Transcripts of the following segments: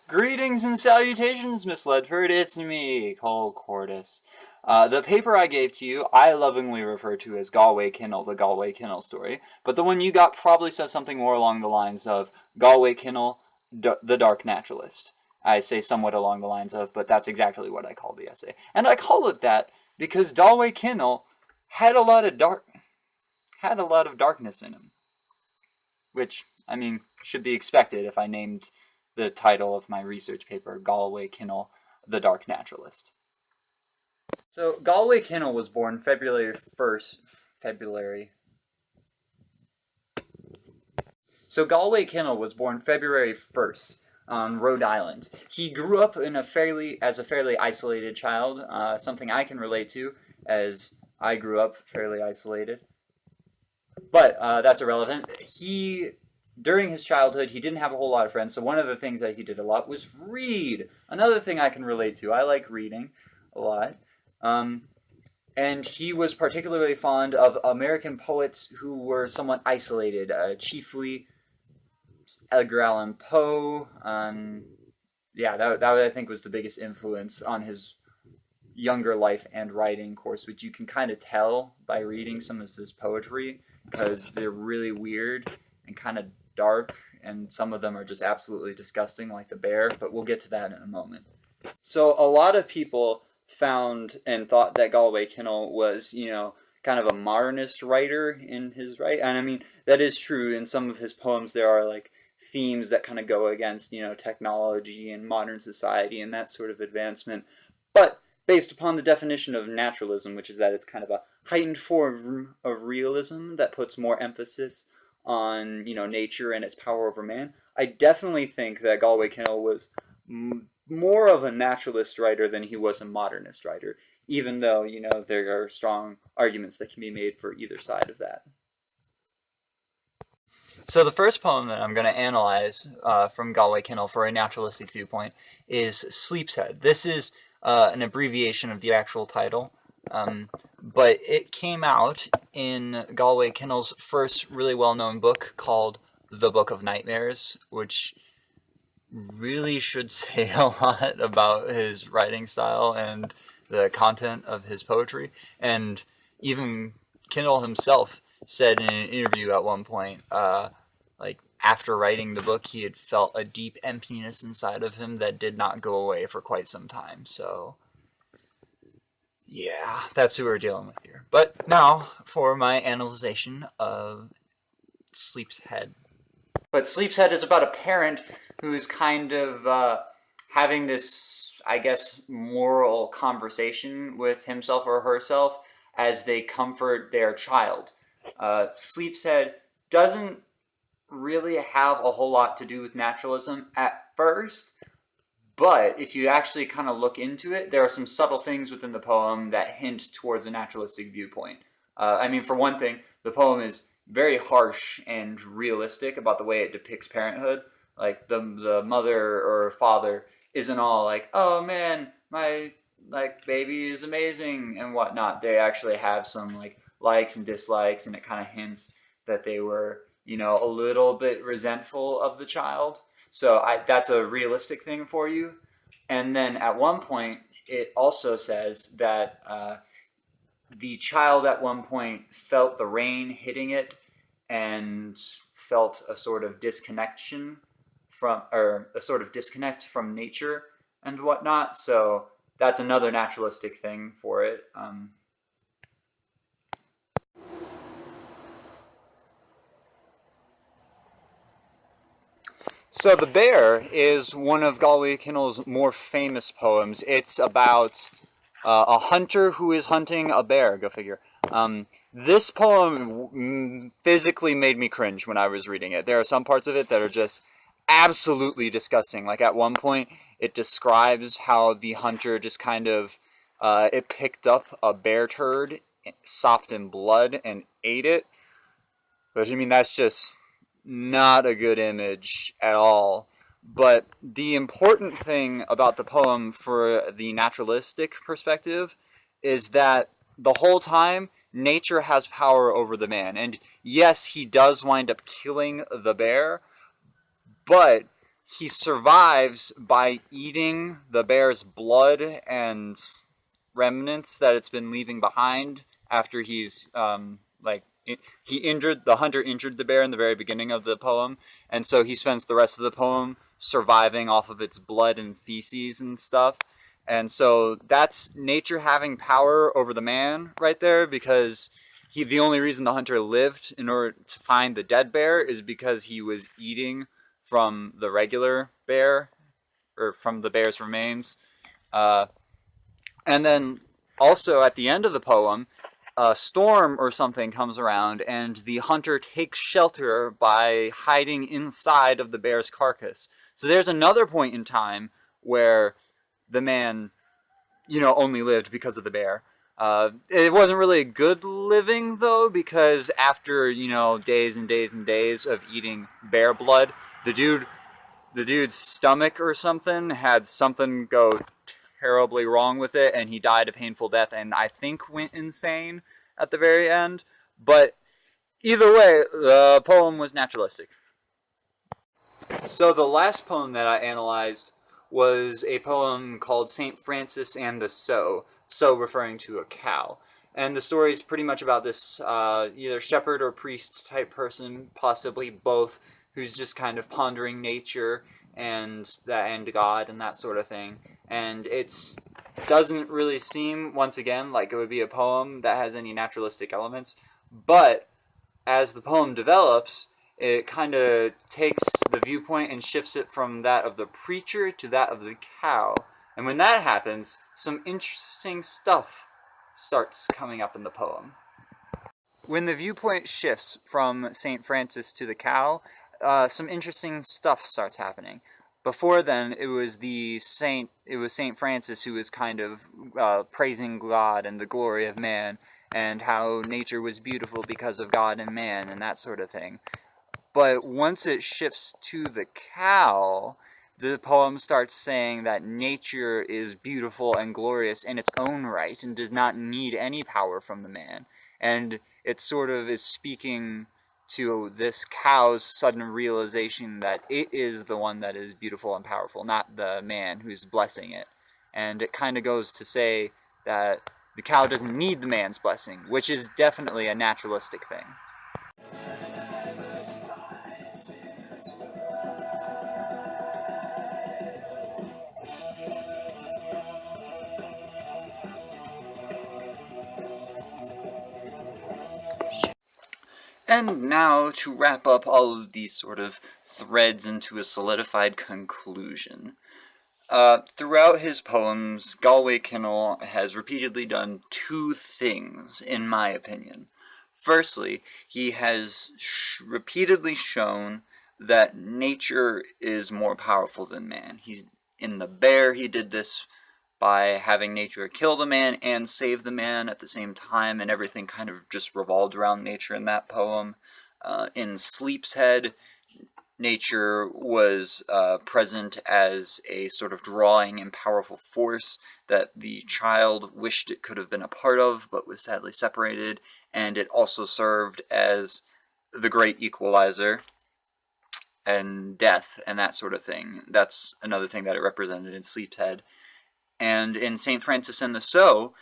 Greetings and salutations, Miss Ledford. It's me, Cole Cordis. The paper I gave to you, I lovingly refer to as Galway Kinnell, the Galway Kinnell story. But the one you got probably says something more along the lines of Galway Kinnell, the Dark Naturalist. I say somewhat along the lines of, but that's exactly what I call the essay. And I call it that because Galway Kinnell had a lot of darkness in him. Which, I mean, should be expected if I named the title of my research paper, Galway Kinnell, the Dark Naturalist. So, Galway Kinnell was born February 1st, on Rhode Island. He grew up in as a fairly isolated child, something I can relate to, as I grew up fairly isolated. But that's irrelevant. During his childhood, he didn't have a whole lot of friends, so one of the things that he did a lot was read. Another thing I can relate to. I like reading a lot. And he was particularly fond of American poets who were somewhat isolated, chiefly Edgar Allan Poe. That I think was the biggest influence on his younger life and writing course, which you can kind of tell by reading some of his poetry, because they're really weird and kind of dark, and some of them are just absolutely disgusting, like The Bear, but we'll get to that in a moment. So a lot of people found and thought that Galway Kinnell was, kind of a modernist writer in his writing. And I mean, that is true. In some of his poems, there are like themes that kind of go against, technology and modern society and that sort of advancement. But based upon the definition of naturalism, which is that it's kind of a heightened form of realism that puts more emphasis on, nature and its power over man, I definitely think that Galway Kinnell was more of a naturalist writer than he was a modernist writer, even though, there are strong arguments that can be made for either side of that. So the first poem that I'm going to analyze from Galway Kinnell for a naturalistic viewpoint is Sleep's Head. This is an abbreviation of the actual title, but it came out in Galway Kinnell's first really well-known book called The Book of Nightmares, which really should say a lot about his writing style and the content of his poetry. And even Kinnell himself said in an interview at one point, after writing the book, he had felt a deep emptiness inside of him that did not go away for quite some time. So, yeah, that's who we're dealing with here. But now for my analyzation of Sleep's Head. But Sleep's Head is about a parent who's kind of having this, I guess, moral conversation with himself or herself as they comfort their child. Sleep's Head doesn't really have a whole lot to do with naturalism at first, but if you actually kind of look into it, there are some subtle things within the poem that hint towards a naturalistic viewpoint. For one thing, the poem is very harsh and realistic about the way it depicts parenthood. Like, the mother or father isn't all like, oh man, my baby is amazing and whatnot. They actually have some likes and dislikes, and it kind of hints that they were a little bit resentful of the child. So that's a realistic thing for you. And then at one point, it also says that the child at one point felt the rain hitting it and felt a sort of disconnect from nature and whatnot. So that's another naturalistic thing for it. So The Bear is one of Galway Kinnell's more famous poems. It's about a hunter who is hunting a bear, go figure. This poem physically made me cringe when I was reading it. There are some parts of it that are just absolutely disgusting. Like at one point, it describes how the hunter just kind of, it picked up a bear turd, sopped in blood, and ate it. But that's just not a good image at all. But the important thing about the poem for the naturalistic perspective is that the whole time nature has power over the man. And yes, he does wind up killing the bear, but he survives by eating the bear's blood and remnants that it's been leaving behind after he's he injured the hunter injured the bear in the very beginning of the poem, and so he spends the rest of the poem surviving off of its blood and feces and stuff. And so that's nature having power over the man right there, because the only reason the hunter lived in order to find the dead bear is because he was eating from the regular bear, or from the bear's remains. And then also at the end of the poem, a storm or something comes around, and the hunter takes shelter by hiding inside of the bear's carcass. So there's another point in time where the man, only lived because of the bear. It wasn't really good living, though, because after, days and days and days of eating bear blood, the dude's stomach or something had something go terribly wrong with it, and he died a painful death, and I think went insane at the very end. But either way, the poem was naturalistic. So the last poem that I analyzed was a poem called St. Francis and the Sow, sow referring to a cow. And the story is pretty much about this either shepherd or priest type person, possibly both, who's just kind of pondering nature and God and that sort of thing. And it doesn't really seem, once again, like it would be a poem that has any naturalistic elements. But as the poem develops, it kind of takes the viewpoint and shifts it from that of the preacher to that of the cow. And when that happens, some interesting stuff starts coming up in the poem. When the viewpoint shifts from St. Francis to the cow, some interesting stuff starts happening. Before then, it was St. Francis who was kind of praising God and the glory of man, and how nature was beautiful because of God and man, and that sort of thing. But once it shifts to the cow, the poem starts saying that nature is beautiful and glorious in its own right and does not need any power from the man. And it sort of is speaking to this cow's sudden realization that it is the one that is beautiful and powerful, not the man who's blessing it. And it kind of goes to say that the cow doesn't need the man's blessing, which is definitely a naturalistic thing. And now, to wrap up all of these sort of threads into a solidified conclusion. Throughout his poems, Galway Kinnell has repeatedly done two things, in my opinion. Firstly, he has repeatedly shown that nature is more powerful than man. In The Bear, he did this by having nature kill the man and save the man at the same time, and everything kind of just revolved around nature in that poem. In Sleep's Head, nature was present as a sort of drawing and powerful force that the child wished it could have been a part of, but was sadly separated, and it also served as the great equalizer and death and that sort of thing. That's another thing that it represented in Sleep's Head. And in St. Francis and the Sow,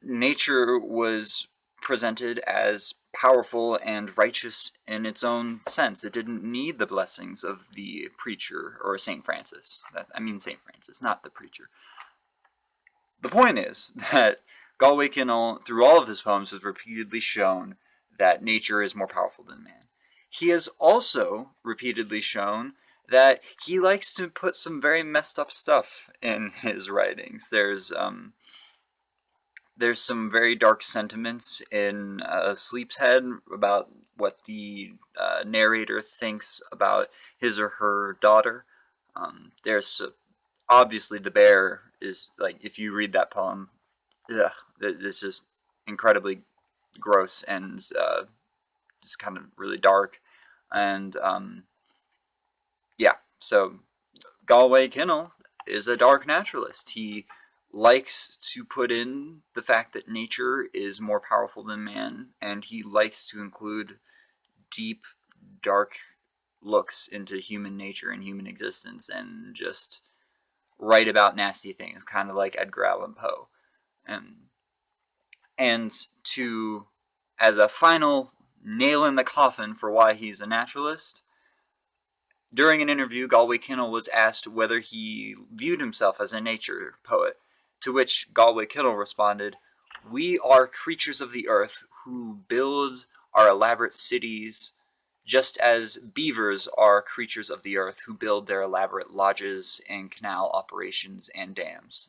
nature was presented as powerful and righteous in its own sense. It didn't need the blessings of the preacher or St. Francis. St. Francis, not the preacher. The point is that Galway Kinnell, through all of his poems, has repeatedly shown that nature is more powerful than man. He has also repeatedly shown that he likes to put some very messed up stuff in his writings. There's some very dark sentiments in Sleep's Head about what the narrator thinks about his or her daughter. There's obviously The Bear is, like, if you read that poem, it's just incredibly gross and just kind of really dark. And so Galway Kinnell is a dark naturalist. He likes to put in the fact that nature is more powerful than man, and he likes to include deep, dark looks into human nature and human existence, and just write about nasty things, kind of like Edgar Allan Poe. And to, as a final nail in the coffin for why he's a naturalist, during an interview, Galway Kinnell was asked whether he viewed himself as a nature poet, to which Galway Kinnell responded, "We are creatures of the earth who build our elaborate cities, just as beavers are creatures of the earth who build their elaborate lodges and canal operations and dams."